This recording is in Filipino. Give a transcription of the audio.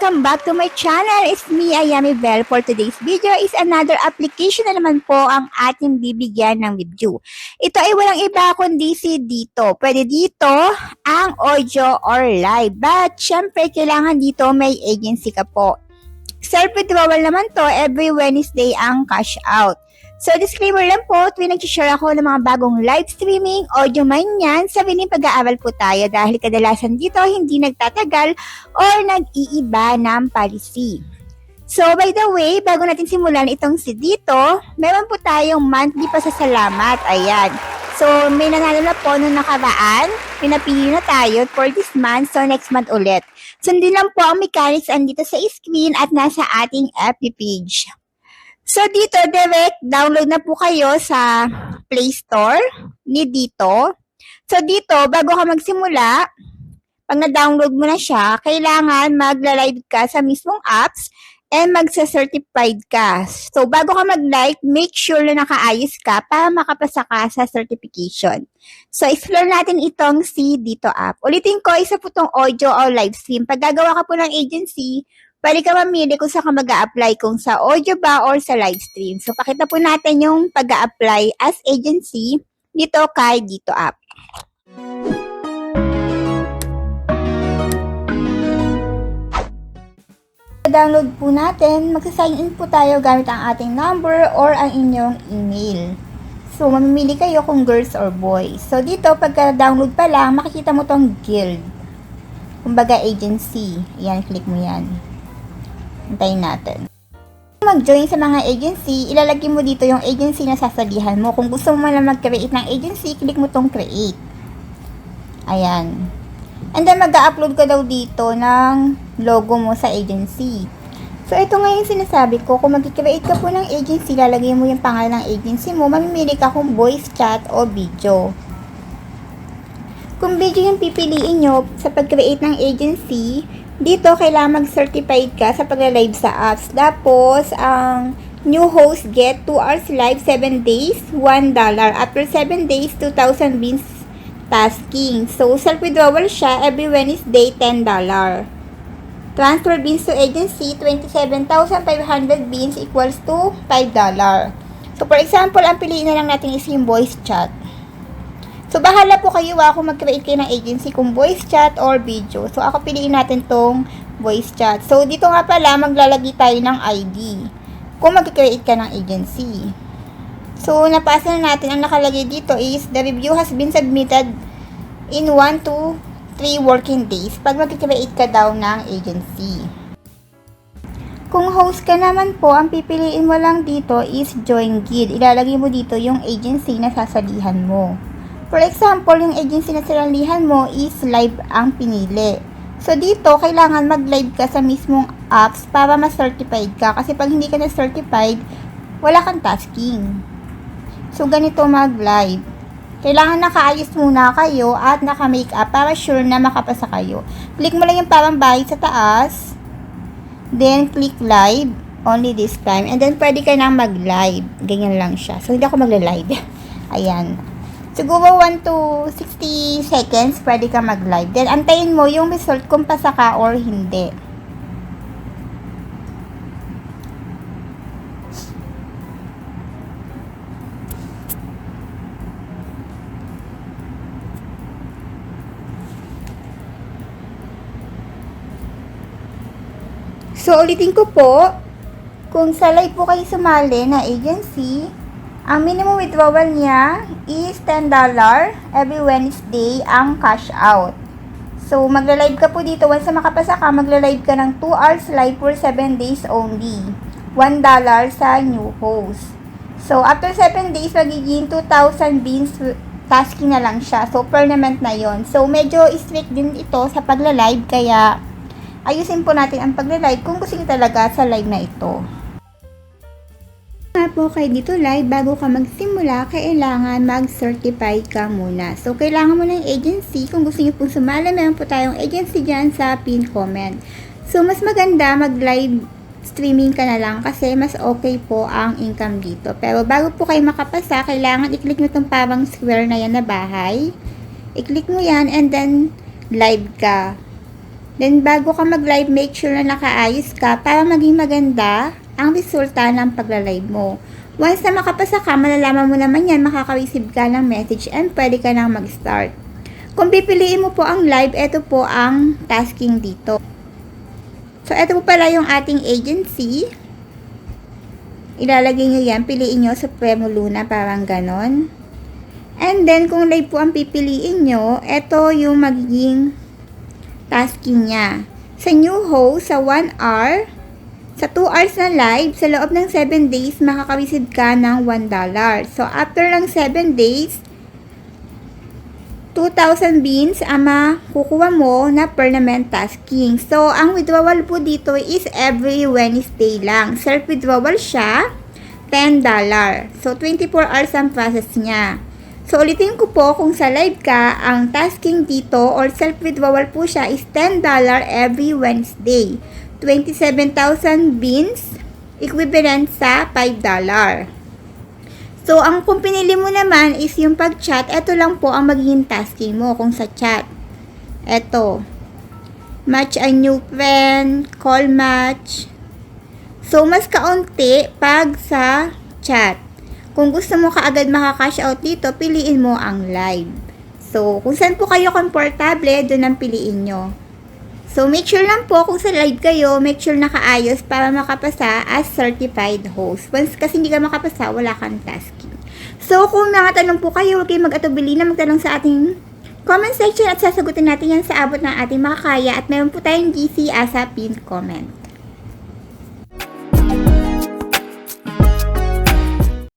welcome back to my channel. It's me, Ayami Bell. For today's video is another application na naman po ang ating bibigyan ng review. Ito ay walang iba kundi si Dito. Pwede dito ang audio or live. But syempre kailangan dito may agency ka po. Self-withdrawal naman to every Wednesday ang cash out. So, disclaimer lang po, tuwing nag-share ako ng mga bagong live streaming, audio man yan, sabihin pag-aaral po tayo dahil kadalasan dito hindi nagtatagal or nag-iiba ng policy. So, by the way, bago natin simulan itong si Dito, meron po tayong monthly pasasalamat. Ayan. So, may nanalo na po nung nakaraan, pinapili na tayo for this month, so next month ulit. Sundin lang po ang mechanics andito sa screen at nasa ating FB page. So, dito, direct download na po kayo sa Play Store ni Dito. So, dito, bago ka magsimula, pag na-download mo na siya, kailangan magla-live ka sa mismong apps and magsa-certified ka. So, bago ka mag-live, make sure na nakaayos ka para makapasa ka sa certification. So, explore natin itong si Dito app. Ulitin ko, isa po itong audio or live stream. Pag gagawa ka po ng agency, pwede ka mamili kung saan ka mag-a-apply, kung sa audio ba or sa live stream. So, pakita po natin yung pag-a-apply as agency dito kay Dito app. Download po natin, magsa-sign in po tayo gamit ang ating number or ang inyong email. So, mamimili kayo kung girls or boys. So, dito, pagka-download pa lang, makikita mo tong guild. Kumbaga, agency. Yan, click mo yan. Antayin natin. Mag-join sa mga agency, ilalagay mo dito yung agency na sasalihan mo. Kung gusto mo lang mag-create ng agency, click mo tong create. Ayan. And then, mag-upload ka daw dito ng logo mo sa agency. So, ito nga yung sinasabi ko. Kung mag-create ka po ng agency, lalagay mo yung pangalan ng agency mo, mamimili ka kung voice chat o video. Kung video yung pipiliin nyo sa pag-create ng agency, dito, kailangan mag-certified ka sa pagla-live sa apps. Tapos, ang new host get 2 hours live, 7 days, $1. After 7 days, 2,000 beans tasking. So, self-withdrawal siya every Wednesday, $10. Transfer beans to agency, 27,500 beans equals to $5. So, for example, ang piliin na lang natin is yung voice chat. So, bahala po kayo kung mag-create kayo ng agency kung voice chat or video. So, ako piliin natin tong voice chat. So, dito nga pala, maglalagay tayo ng ID kung mag-create ka ng agency. So, napasa na natin. Ang nakalagay dito is, the review has been submitted in 1 to 3 working days pag mag-create ka daw ng agency. Kung host ka naman po, ang pipiliin mo lang dito is join guild. Ilalagay mo dito yung agency na sasalihan mo. For example, yung agency na sinalihan mo is live ang pinili. So, dito, kailangan mag-live ka sa mismong apps para ma-certified ka. Kasi pag hindi ka na-certified, wala kang tasking. So, ganito mag-live. Kailangan nakaayos muna kayo at naka-makeup para sure na makapasa kayo. Click mo lang yung parang bahay sa taas. Then, click live. Only this time. And then, pwede ka nang mag-live. Ganyan lang siya. So, hindi ako magla-live. Ayan. Siguro 1 to 60 seconds, pwede ka mag-live. Then, antayin mo yung result kung pasa ka or hindi. So, ulitin ko po, kung sa live po kayo sumali na agency, ang minimum withdrawal niya is $10 every Wednesday ang cash out. So, magla-live ka po dito. Once na makapasa ka, magla-live ka ng 2 hours live for 7 days only. $1 sa new host. So, after 7 days, magiging 2,000 beans tasking na lang siya. So, permanent na yon. So, medyo strict din ito sa pagla-live. Kaya, ayusin po natin ang pagla-live kung gusto niyo talaga sa live na ito. Nga po kay Dito Live, bago ka magsimula, kailangan mag-certify ka muna. So, kailangan mo ng agency. Kung gusto niyo pong sumali, meron po tayong agency dyan sa pin comment. So, mas maganda mag-live streaming ka na lang kasi mas okay po ang income dito. Pero bago po kayo makapasa, kailangan i-click mo itong parang square na yan na bahay. I-click mo yan and then live ka. Then, bago ka mag-live, make sure na nakaayos ka para maging maganda ang resulta ng pagla-live mo. Once na makapasa ka, malalaman mo naman yan, makaka-receive ka ng message and pwede ka nang mag-start. Kung pipiliin mo po ang live, ito po ang tasking dito. So, ito po pala yung ating agency. Ilalagay nyo yan, piliin nyo Supremo Luna, parang ganon. And then, kung live po ang pipiliin nyo, ito yung magiging tasking niya. Sa new host, sa 1 hour, sa 2 hours na live, sa loob ng 7 days, makaka-receive ka ng $1. So, after ng 7 days, 2,000 beans ang makukuha mo na permanent tasking. So, ang withdrawal po dito is every Wednesday lang. Self-withdrawal siya, $10. So, 24 hours ang process niya. So, ulitin ko po, kung sa live ka, ang tasking dito or self-withdrawal po siya is $10 every Wednesday. 27,000 beans, equivalent sa $5. So, kung pinili mo naman is yung pag-chat, ito lang po ang magiging tasking mo kung sa chat. Ito, match a new friend, call match. So, mas kaunti pag sa chat. Kung gusto mo kaagad makaka-cash out dito, piliin mo ang live. So, kung saan po kayo komportable, doon ang piliin nyo. So, make sure lang po kung sa live kayo, make sure nakaayos para makapasa as certified host. Once kasi hindi ka makapasa, wala kang tasking. So, kung nakatanong po kayo, huwag kayong mag-atubili na magtanong sa ating comment section at sasagutin natin yan sa abot ng ating makakaya at meron po tayong GC as a pinned comment.